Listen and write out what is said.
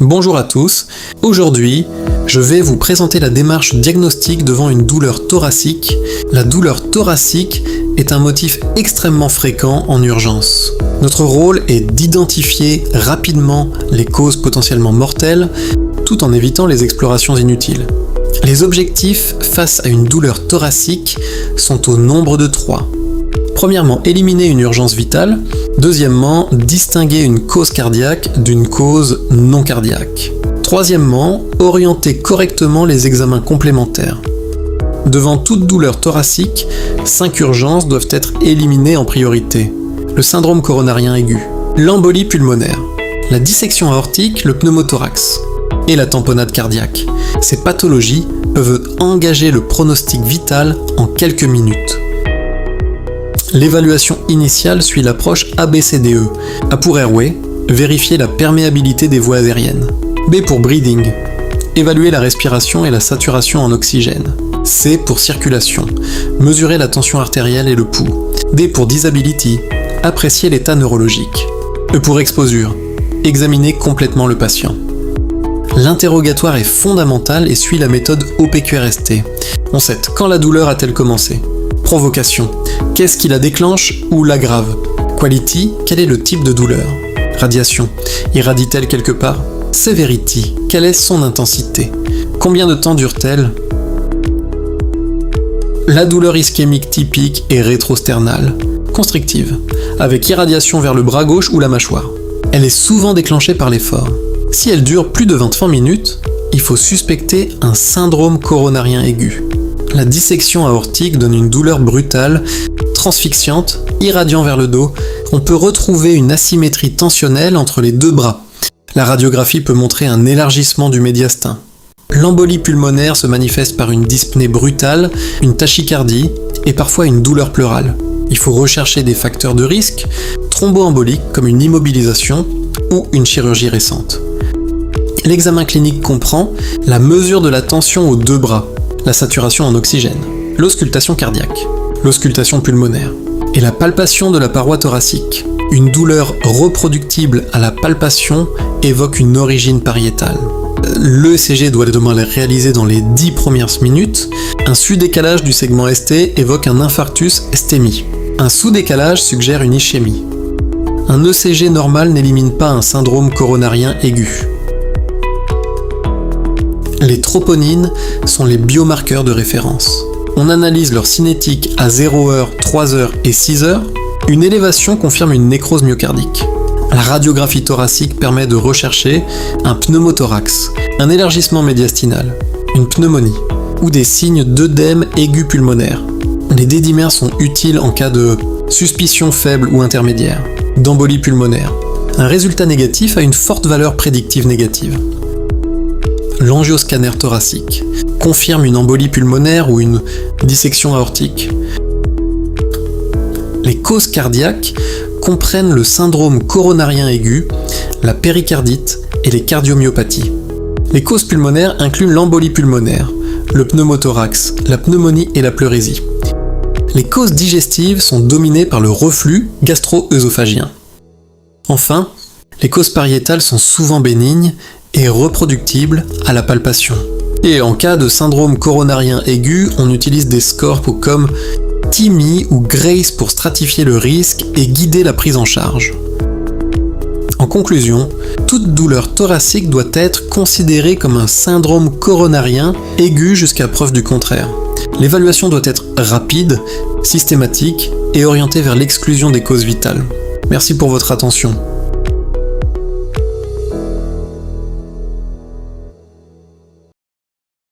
Bonjour à tous, aujourd'hui je vais vous présenter la démarche diagnostique devant une douleur thoracique. La douleur thoracique est un motif extrêmement fréquent en urgence. Notre rôle est d'identifier rapidement les causes potentiellement mortelles tout en évitant les explorations inutiles. Les objectifs face à une douleur thoracique sont au nombre de 3. Premièrement, éliminer une urgence vitale. Deuxièmement, distinguer une cause cardiaque d'une cause non cardiaque. Troisièmement, orienter correctement les examens complémentaires. Devant toute douleur thoracique, 5 urgences doivent être éliminées en priorité. Le syndrome coronarien aigu, l'embolie pulmonaire, la dissection aortique, le pneumothorax et la tamponnade cardiaque. Ces pathologies peuvent engager le pronostic vital en quelques minutes. L'évaluation initiale suit l'approche ABCDE. A pour airway, vérifier la perméabilité des voies aériennes. B pour breathing, évaluer la respiration et la saturation en oxygène. C pour circulation, mesurer la tension artérielle et le pouls. D pour disability, apprécier l'état neurologique. E pour exposure, examiner complètement le patient. L'interrogatoire est fondamental et suit la méthode OPQRST. On sait quand la douleur a-t-elle commencé. Provocation, qu'est-ce qui la déclenche ou l'aggrave? Quality, quel est le type de douleur? Radiation, irradie-t-elle quelque part? Severity, quelle est son intensité? Combien de temps dure-t-elle? La douleur ischémique typique est rétrosternale, constrictive, avec irradiation vers le bras gauche ou la mâchoire. Elle est souvent déclenchée par l'effort. Si elle dure plus de 20 minutes, il faut suspecter un syndrome coronarien aigu. La dissection aortique donne une douleur brutale, transfixiante, irradiant vers le dos. On peut retrouver une asymétrie tensionnelle entre les deux bras. La radiographie peut montrer un élargissement du médiastin. L'embolie pulmonaire se manifeste par une dyspnée brutale, une tachycardie et parfois une douleur pleurale. Il faut rechercher des facteurs de risque, thromboemboliques comme une immobilisation ou une chirurgie récente. L'examen clinique comprend la mesure de la tension aux deux bras, la saturation en oxygène, l'auscultation cardiaque, l'auscultation pulmonaire et la palpation de la paroi thoracique. Une douleur reproductible à la palpation évoque une origine pariétale. L'ECG doit être réalisé dans les 10 premières minutes. Un sous-décalage du segment ST évoque un infarctus STEMI. Un sous-décalage suggère une ischémie. Un ECG normal n'élimine pas un syndrome coronarien aigu. Les troponines sont les biomarqueurs de référence. On analyse leur cinétique à 0h, 3h et 6h. Une élévation confirme une nécrose myocardique. La radiographie thoracique permet de rechercher un pneumothorax, un élargissement médiastinal, une pneumonie ou des signes d'œdème aigu pulmonaire. Les dédimères sont utiles en cas de suspicion faible ou intermédiaire, d'embolie pulmonaire. Un résultat négatif a une forte valeur prédictive négative. L'angioscanner thoracique confirme une embolie pulmonaire ou une dissection aortique. Les causes cardiaques comprennent le syndrome coronarien aigu, la péricardite et les cardiomyopathies. Les causes pulmonaires incluent l'embolie pulmonaire, le pneumothorax, la pneumonie et la pleurésie. Les causes digestives sont dominées par le reflux gastro-œsophagien. Enfin, les causes pariétales sont souvent bénignes et reproductibles à la palpation. Et en cas de syndrome coronarien aigu, on utilise des scores comme TIMI ou GRACE pour stratifier le risque et guider la prise en charge. En conclusion, toute douleur thoracique doit être considérée comme un syndrome coronarien aigu jusqu'à preuve du contraire. L'évaluation doit être rapide, systématique et orientée vers l'exclusion des causes vitales. Merci pour votre attention.